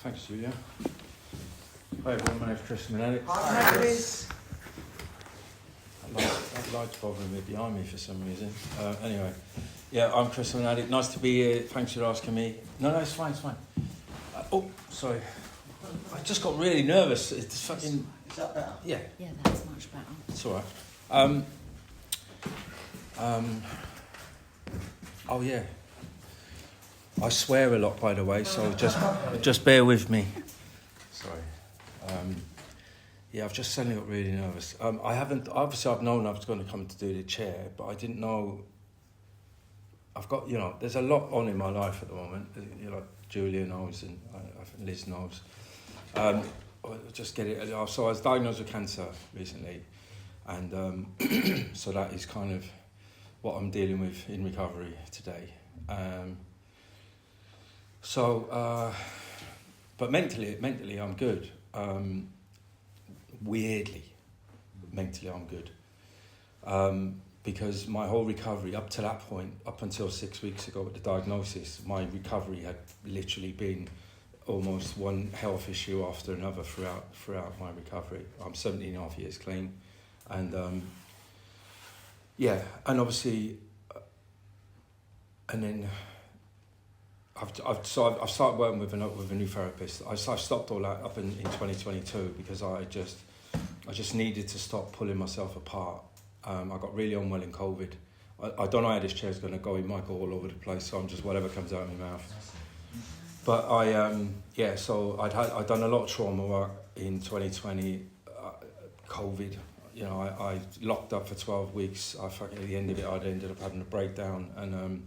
Thanks, Julia. Hi everyone, my name's Chris Manelli. Hi, Chris. That light's bothering me behind me for some reason. Anyway, yeah, I'm Chris Manelli. Nice to be here. Thanks for asking me. No, it's fine, it's fine. Oh, sorry. I just got really nervous. It's fucking... Is that better? Yeah. Yeah, that's much better. It's all right. Oh, yeah. I swear a lot, by the way, so just bear with me. Sorry. Yeah, I've just suddenly got really nervous. I've known I was going to come to do the chair, but I didn't know. I've got, there's a lot on in my life at the moment. Julia knows and I think Liz knows. I'll just get it. So I was diagnosed with cancer recently, and so that is kind of what I'm dealing with in recovery today. But mentally I'm good. Weirdly, mentally I'm good. Because my whole recovery up to that point, up until 6 weeks ago with the diagnosis, my recovery had literally been almost one health issue after another throughout my recovery. I'm 17 and a half years clean. And and obviously, and then I've started working with a new therapist. I stopped all that up in 2022 because I just needed to stop pulling myself apart. I got really unwell in COVID. I don't know how this chair's going to go. It might go all over the place, so I'm just whatever comes out of my mouth. But so I'd done a lot of trauma work in 2020. COVID, I locked up for 12 weeks. At the end of it, I'd ended up having a breakdown, and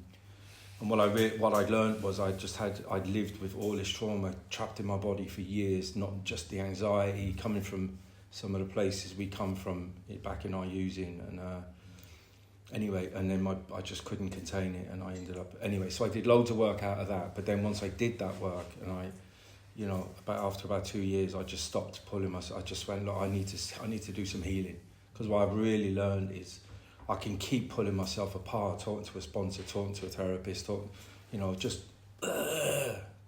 what I'd learned was I'd lived with all this trauma trapped in my body for years, not just the anxiety coming from some of the places we come from back in our using, and and then I just couldn't contain it, and I ended up so I did loads of work out of that. But then once I did that work, and after about 2 years, I just stopped pulling myself. I just went, look, I need to do some healing, because what I've really learned is I can keep pulling myself apart, talking to a sponsor, talking to a therapist,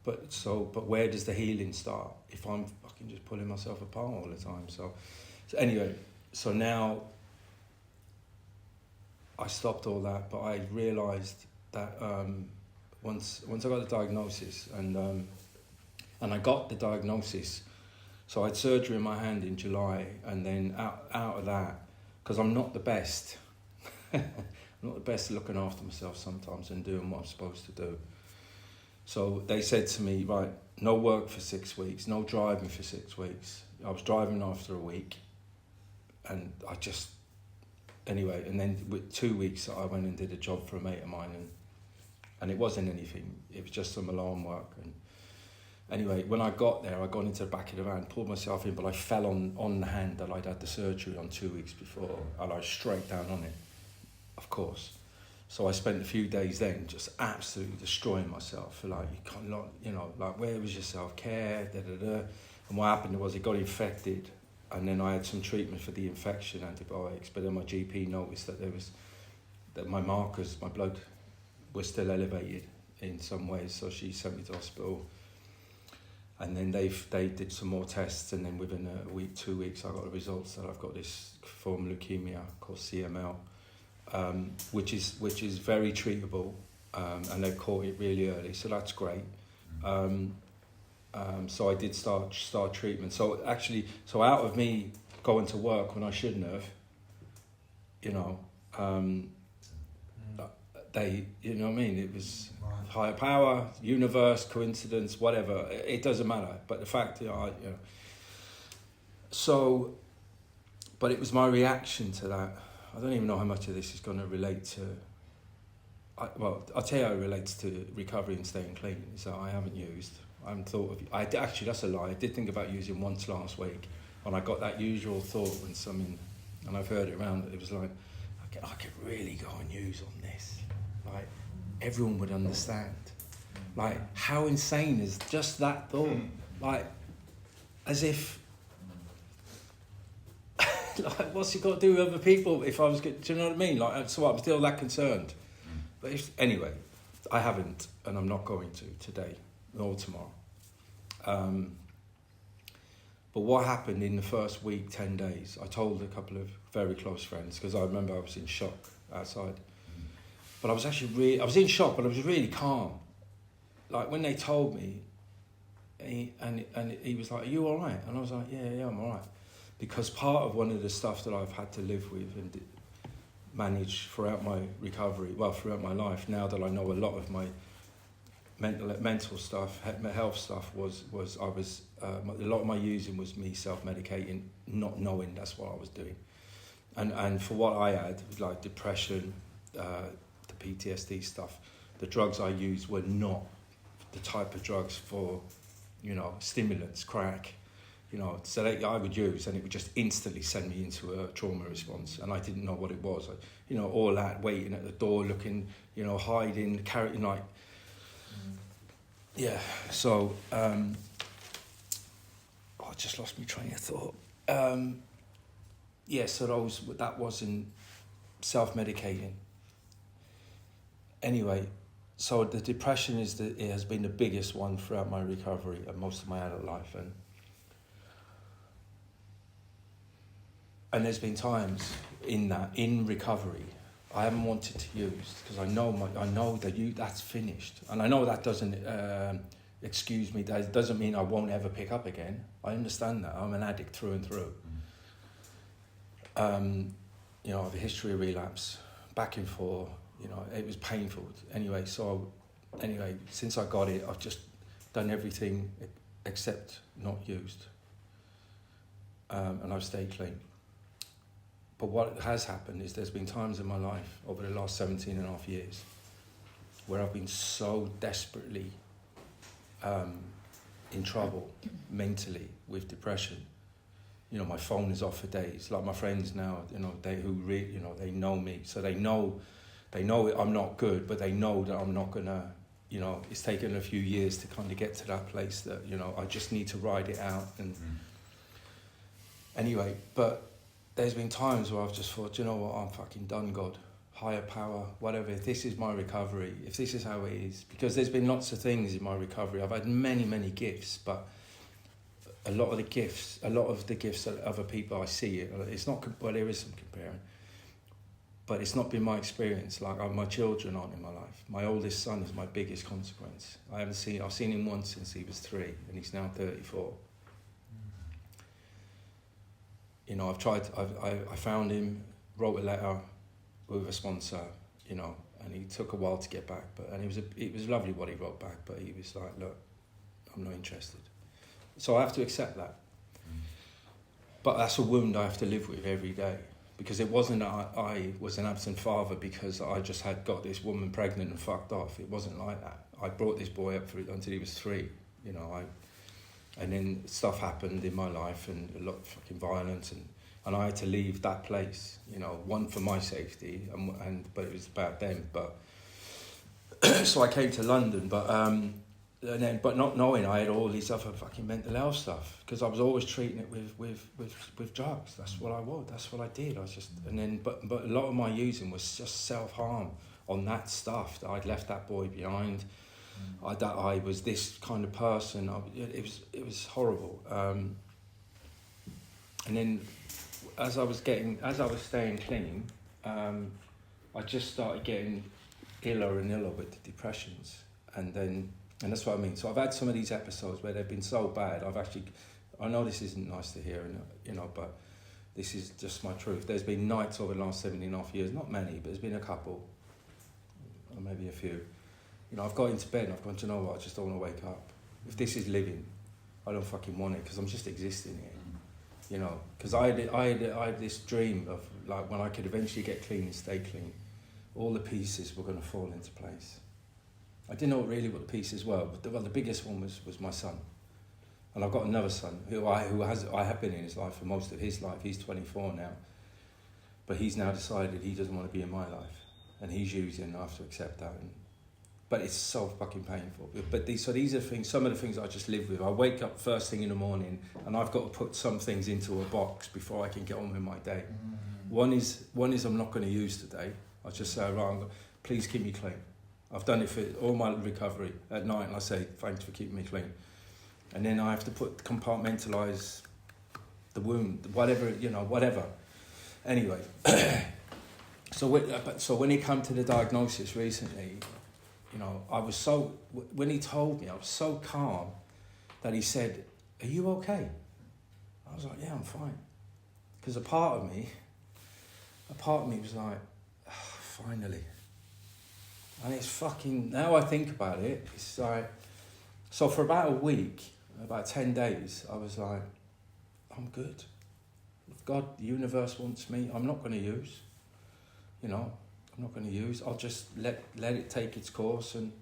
but where does the healing start if I'm fucking just pulling myself apart all the time? So now I stopped all that, but I realised that once I got the diagnosis, and I got the diagnosis, so I had surgery in my hand in July, and then out of that, because I'm not the best. I'm not the best at looking after myself sometimes and doing what I'm supposed to do. So they said to me, right, no work for 6 weeks, no driving for 6 weeks. I was driving after a week, and and then with 2 weeks I went and did a job for a mate of mine, and it wasn't anything, it was just some alarm work. And anyway, when I got there, I got into the back of the van, pulled myself in, but I fell on the hand that I'd had the surgery on 2 weeks before, and I was straight down on it, of course. So I spent a few days then just absolutely destroying myself. Like, you can't, where was your self-care, And what happened was it got infected, and then I had some treatment for the infection, antibiotics, but then my GP noticed that my markers, my blood, were still elevated in some ways, so she sent me to hospital. And then they did some more tests, and then within a week, 2 weeks, I got the results that I've got this form of leukemia called CML, which is very treatable, and they caught it really early, so that's great. So I did start treatment. So out of me going to work when I shouldn't have, they, what I mean? It was higher power, universe, coincidence, whatever. It doesn't matter. But the fact, So, but it was my reaction to that. I don't even know how much of this is going to relate to. I'll tell you how it relates to recovery and staying clean. So I haven't used. I haven't thought of. Actually, that's a lie. I did think about using once last week, and I got that usual thought when and I've heard it around. That it was like, I could really go and use on this. Like, everyone would understand. Like, how insane is just that thought? Like, as if. Like, what's it got to do with other people? If I was, do you know what I mean? Like, so I'm still that concerned. But anyway, I haven't, and I'm not going to today nor tomorrow. But what happened in the first week, 10 days, I told a couple of very close friends, because I remember I was in shock outside. But I was actually I was in shock, but I was really calm. Like when they told me, and he was like, "Are you all right?" And I was like, yeah, I'm all right. Because part of one of the stuff that I've had to live with and manage throughout my recovery, throughout my life, now that I know a lot of my mental stuff, health stuff, was a lot of my using was me self-medicating, not knowing that's what I was doing. And for what I had, like depression, the PTSD stuff, the drugs I used were not the type of drugs for, stimulants, crack, so that I would use, and it would just instantly send me into a trauma response, and I didn't know what it was. All that, waiting at the door, looking, hiding, carrying, like, yeah. So, I just lost my train of thought. So that wasn't self-medicating. Anyway, so the depression it has been the biggest one throughout my recovery and most of my adult life, and there's been times in recovery I haven't wanted to use, because I know that that's finished, and I know that doesn't excuse me. That doesn't mean I won't ever pick up again. I understand that. I'm an addict through and through. I have a history of relapse, back and forth. It was painful. Anyway, since I got it, I've just done everything except not used, and I've stayed clean. But what has happened is there's been times in my life over the last 17 and a half years where I've been so desperately in trouble mentally with depression. My phone is off for days. Like my friends now, they know me, so they know I'm not good, but they know that I'm not gonna, it's taken a few years to kind of get to that place that, I just need to ride it out. And anyway, but there's been times where I've just thought, I'm fucking done, God, higher power, whatever. If this is my recovery, if this is how it is, because there's been lots of things in my recovery. I've had many, many gifts, but a lot of the gifts that other people I see, it's not, well, there is some comparing, but it's not been my experience. Like my children aren't in my life. My oldest son is my biggest consequence. I've seen him once since he was 3, and he's now 34. I found him, wrote a letter with a sponsor, and he took a while to get back, and it was lovely what he wrote back, but he was like, look, I'm not interested. So I have to accept that. But that's a wound I have to live with every day, because it wasn't that I was an absent father because I just had got this woman pregnant and fucked off. It wasn't like that. I brought this boy up until he was 3, and then stuff happened in my life, and a lot of fucking violence, and I had to leave that place, one for my safety, but it was about them. But so I came to London, but not knowing I had all these other fucking mental health stuff, because I was always treating it with drugs. That's what I was. That's what I did. I was just, but a lot of my using was just self-harm on that stuff, that I'd left that boy behind. That I was this kind of person. It was horrible. And then as I was staying clean, I just started getting iller and iller with the depressions, and that's what I mean. So I've had some of these episodes where they've been so bad. I know this isn't nice to hear, but this is just my truth. There's been nights over the last 17.5 years, not many, but there's been a couple, or maybe a few. I've got into bed and I've gone, do you know what, I just don't want to wake up. If this is living, I don't fucking want it, because I'm just existing here. Because I had this dream of, like, when I could eventually get clean and stay clean, all the pieces were going to fall into place. I didn't know really what the pieces were, but the biggest one was my son. And I've got another son I have been in his life for most of his life. He's 24 now. But he's now decided he doesn't want to be in my life. And he's using, and I have to accept that. But it's so fucking painful. But these are things, some of the things I just live with. I wake up first thing in the morning, and I've got to put some things into a box before I can get on with my day. One is I'm not going to use today. I just say, right, please keep me clean. I've done it for all my recovery at night, and I say, thanks for keeping me clean. And then I have to compartmentalise the wound, whatever, whatever. Anyway, so when he came to the diagnosis recently, when he told me, I was so calm that he said, "Are you okay?" I was like, "Yeah, I'm fine." Because a part of me was like, finally. And it's fucking, now I think about it, it's like, so for about a week, about 10 days, I was like, I'm good. If God, the universe wants me, I'm not going to use. I'm not going to use. I'll just let it take its course, and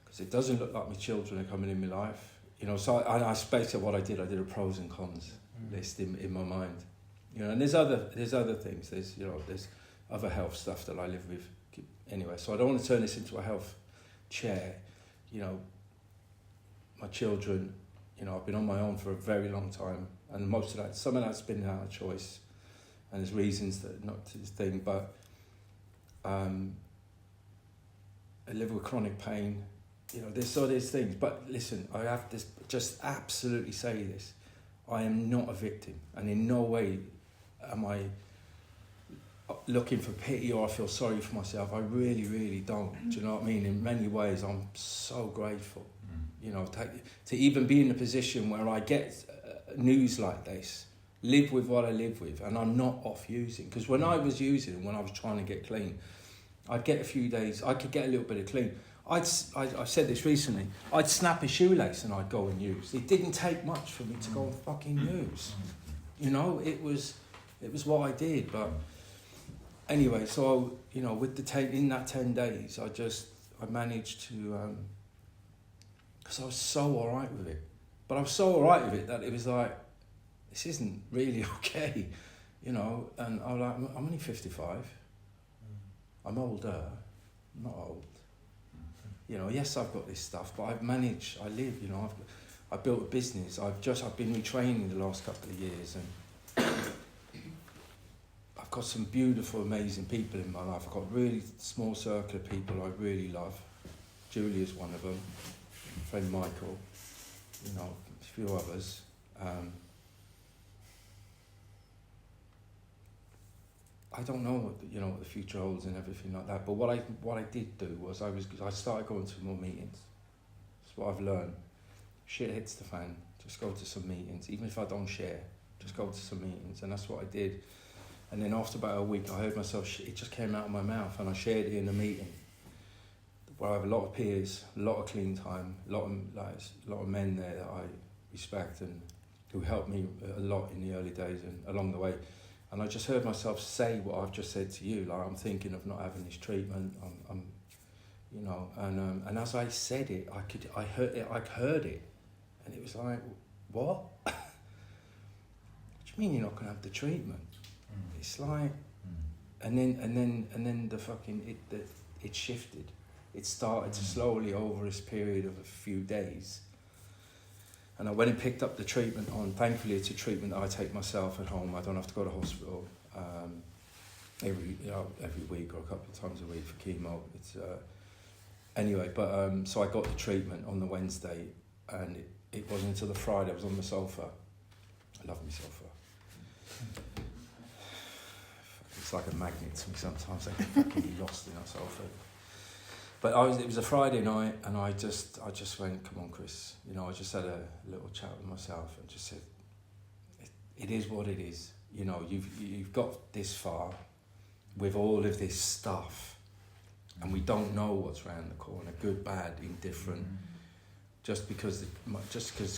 because it doesn't look like my children are coming in my life. So I basically what I did a pros and cons list in my mind. And there's other things. There's other health stuff that I live with. Anyway, so I don't want to turn this into a health chair. My children, I've been on my own for a very long time, and some of that's been out of choice, and there's reasons that not to this thing, but I live with chronic pain. There's things, but listen, I have to just absolutely say this. I am not a victim, and in no way am I looking for pity or I feel sorry for myself. I really, really don't. Do you know what I mean? In many ways, I'm so grateful. To even be in a position where I get news like this, live with what I live with, and I'm not off using. Because when I was using, when I was trying to get clean, I'd get a few days, I could get a little bit of clean. I said this recently, I'd snap a shoelace and I'd go and use. It didn't take much for me to go and fucking use. It was what I did. But anyway, so, with in that 10 days, I managed to, because I was so all right with it. But I was so all right with it that it was like, this isn't really okay, and I was like, I'm only 55. I'm older, I'm not old. Yes, I've got this stuff, but I've managed, I live, I built a business. I've been retraining the last couple of years, and I've got some beautiful, amazing people in my life. I've got a really small circle of people I really love. Julia's one of them, my friend Michael, a few others. I don't know what the future holds and everything like that. But what I did do was I started going to more meetings. That's what I've learned. Shit hits the fan. Just go to some meetings, even if I don't share. Just go to some meetings, and that's what I did. And then after about a week, I heard myself. It just came out of my mouth, and I shared it in a meeting where I have a lot of peers, a lot of clean time, a lot of men there that I respect and who helped me a lot in the early days and along the way. And I just heard myself say what I've just said to you. Like, I'm thinking of not having this treatment. And as I said it, I heard it, and it was like, what? What do you mean you're not going to have the treatment? It's like, and then the fucking it shifted. It started to slowly over this period of a few days. And I went and picked up the treatment thankfully it's a treatment that I take myself at home. I don't have to go to hospital every week or a couple of times a week for chemo. It's anyway, but so I got the treatment on the Wednesday, and it wasn't until the Friday I was on the sofa. I love my sofa. It's like a magnet to me sometimes. I get fucking lost in a sofa. But it was a Friday night, and I just went, come on, Chris. I just had a little chat with myself and just said, it is what it is. You've got this far with all of this stuff, and we don't know what's around the corner, good, bad, indifferent. Just because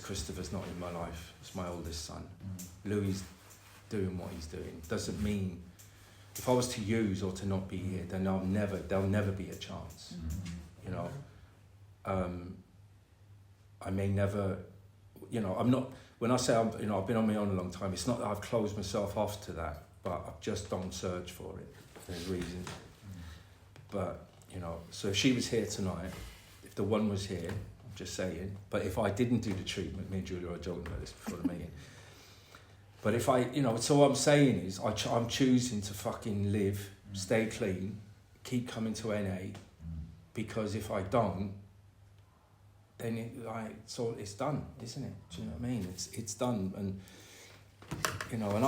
Christopher's not in my life, it's my oldest son. Louis doing what he's doing doesn't mean. If I was to use or to not be here, then there'll never be a chance. I may never, I'm not. When I say I've been on my own a long time, it's not that I've closed myself off to that, but I just don't search for it. There's reasons. But so if she was here tonight, if the one was here, I'm just saying. But if I didn't do the treatment, me and Julia were joking about this before the meeting. But if so what I'm saying is I'm choosing to fucking live, stay clean, keep coming to NA, because if I don't, then it's done, isn't it? Do you know what I mean? It's done, and you know, and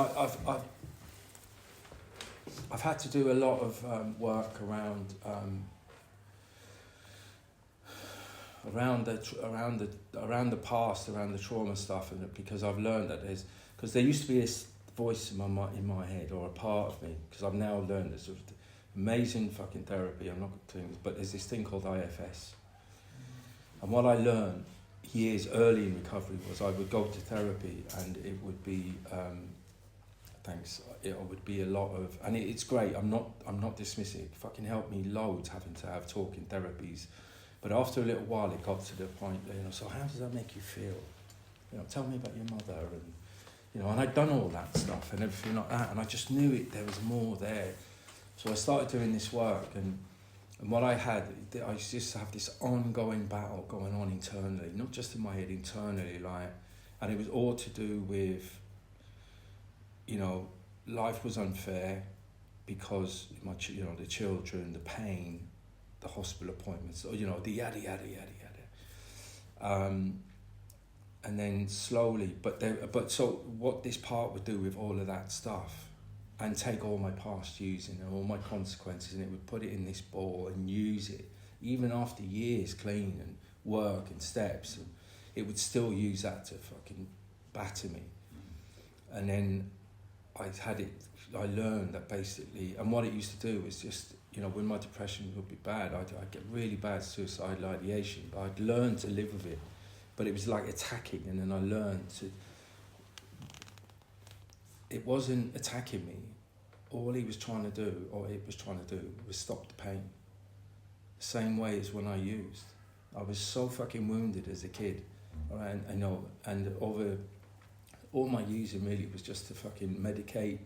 I've had to do a lot of work around the past, around the trauma stuff, and because I've learned that because there used to be this voice in my head, or a part of me, because I've now learned this sort of amazing fucking therapy. I'm not doing this, but there's this thing called IFS, and what I learned years early in recovery was I would go to therapy, and it would be it would be a lot of, and it's great. I'm not dismissing it. Fucking helped me loads having to have talking therapies. But after a little while, it got to the point, you know, so how does that make you feel? You know, tell me about your mother, and you know, and I'd done all that stuff and everything like that, and I just knew there was more there. So I started doing this work, and what I just have this ongoing battle going on internally, not just in my head, internally, like, and it was all to do with, you know, life was unfair because the children, the pain, the hospital appointments, or, you know, the yada yada yada yada, and then slowly, but so what this part would do with all of that stuff, and take all my past using and all my consequences, and it would put it in this ball and use it, even after years clean and work and steps, and it would still use that to fucking batter me. And then I learned that basically, and what it used to do was just, you know, when my depression would be bad, I'd get really bad suicidal ideation, but I'd learned to live with it. But it was like attacking, and then I learned to, it wasn't attacking me. All it was trying to do was stop the pain. The same way as when I used. I was so fucking wounded as a kid. Right? I know, and all my using really was just to fucking medicate,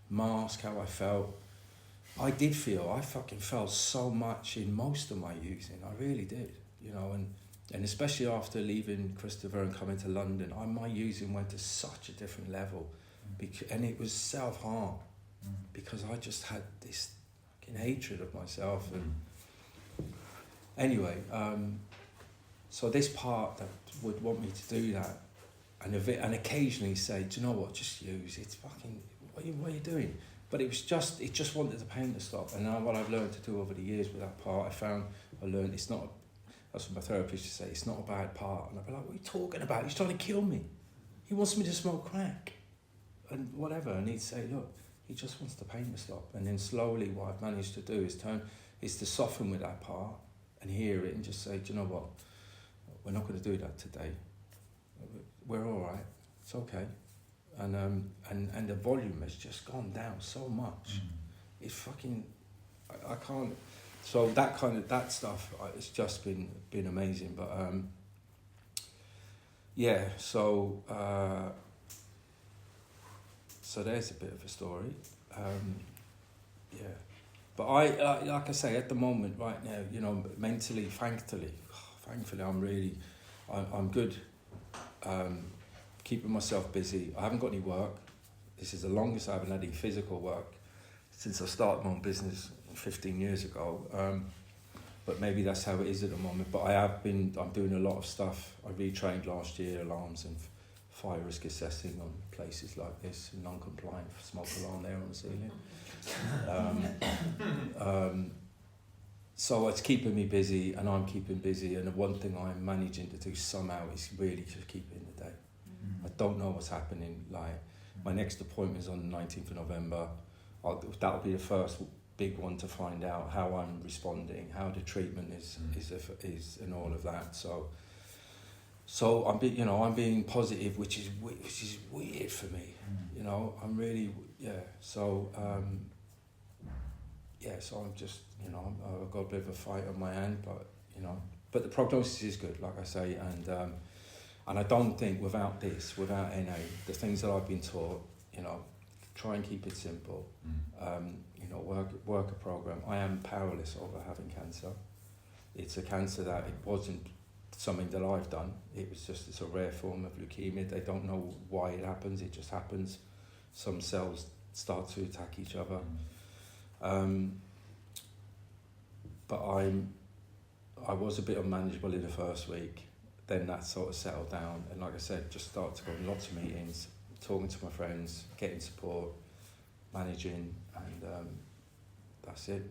mask how I felt. I fucking felt so much in most of my using. I really did, you know, and especially after leaving Christopher and coming to London, my using went to such a different level, and it was self-harm, because I just had this fucking hatred of myself. And anyway, so this part that would want me to do that, and occasionally say, do you know what, just use, it's fucking, what are you doing? But it just wanted the pain to stop. And now what I've learned to do over the years with that part, I learned it's not, that's what my therapist used to say, it's not a bad part. And I'd be like, what are you talking about? He's trying to kill me. He wants me to smoke crack and whatever. And he'd say, look, he just wants the pain to stop. And then slowly what I've managed to do is to soften with that part and hear it and just say, do you know what, we're not going to do that today. We're all right. It's okay. And the volume has just gone down so much. It's fucking, I can't. So that stuff, it's just been amazing. But yeah. So there's a bit of a story. Yeah. But I like I say, at the moment right now, you know, mentally, thankfully, I'm good. Keeping myself busy. I haven't got any work. This is the longest I haven't had any physical work since I started my own business 15 years ago. But maybe that's how it is at the moment. But I'm doing a lot of stuff. I retrained last year, alarms and fire risk assessing on places like this, non-compliant smoke alarm there on the ceiling. So it's keeping me busy, and I'm keeping busy, and the one thing I'm managing to do somehow is really just keep it in the day. I don't know what's happening. Like, my next appointment is on the 19th of November. That'll be the first big one to find out how I'm responding, how the treatment is and all of that. So I'm being positive, which is weird for me. You know, I'm really, yeah. So so I'm just, you know, I've got a bit of a fight on my hand, but the prognosis is good, like I say, and I don't think without NA, the things that I've been taught, you know, try and keep it simple, you know, work a program. I am powerless over having cancer. It's a cancer that it wasn't something that I've done. It's a rare form of leukemia. They don't know why it happens. It just happens. Some cells start to attack each other. But I was a bit unmanageable in the first week. then that sort of settled down, and like I said, just started to go to lots of meetings, talking to my friends, getting support, managing, and that's it.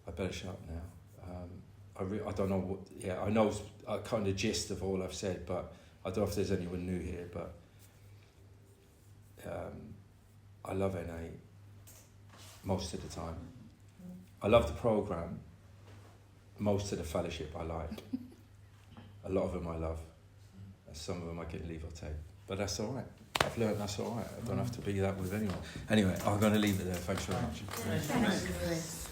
I better shut up now. I don't know what. Yeah, I know a kind of gist of all I've said, but I don't know if there's anyone new here. But I love NA most of the time. I love the programme. Most of the fellowship I like. A lot of them I love. And some of them I can leave or take. But that's all right. I've learned that's all right. I don't have to be that with anyone. Anyway, I'm going to leave it there. Thanks very much. Thanks.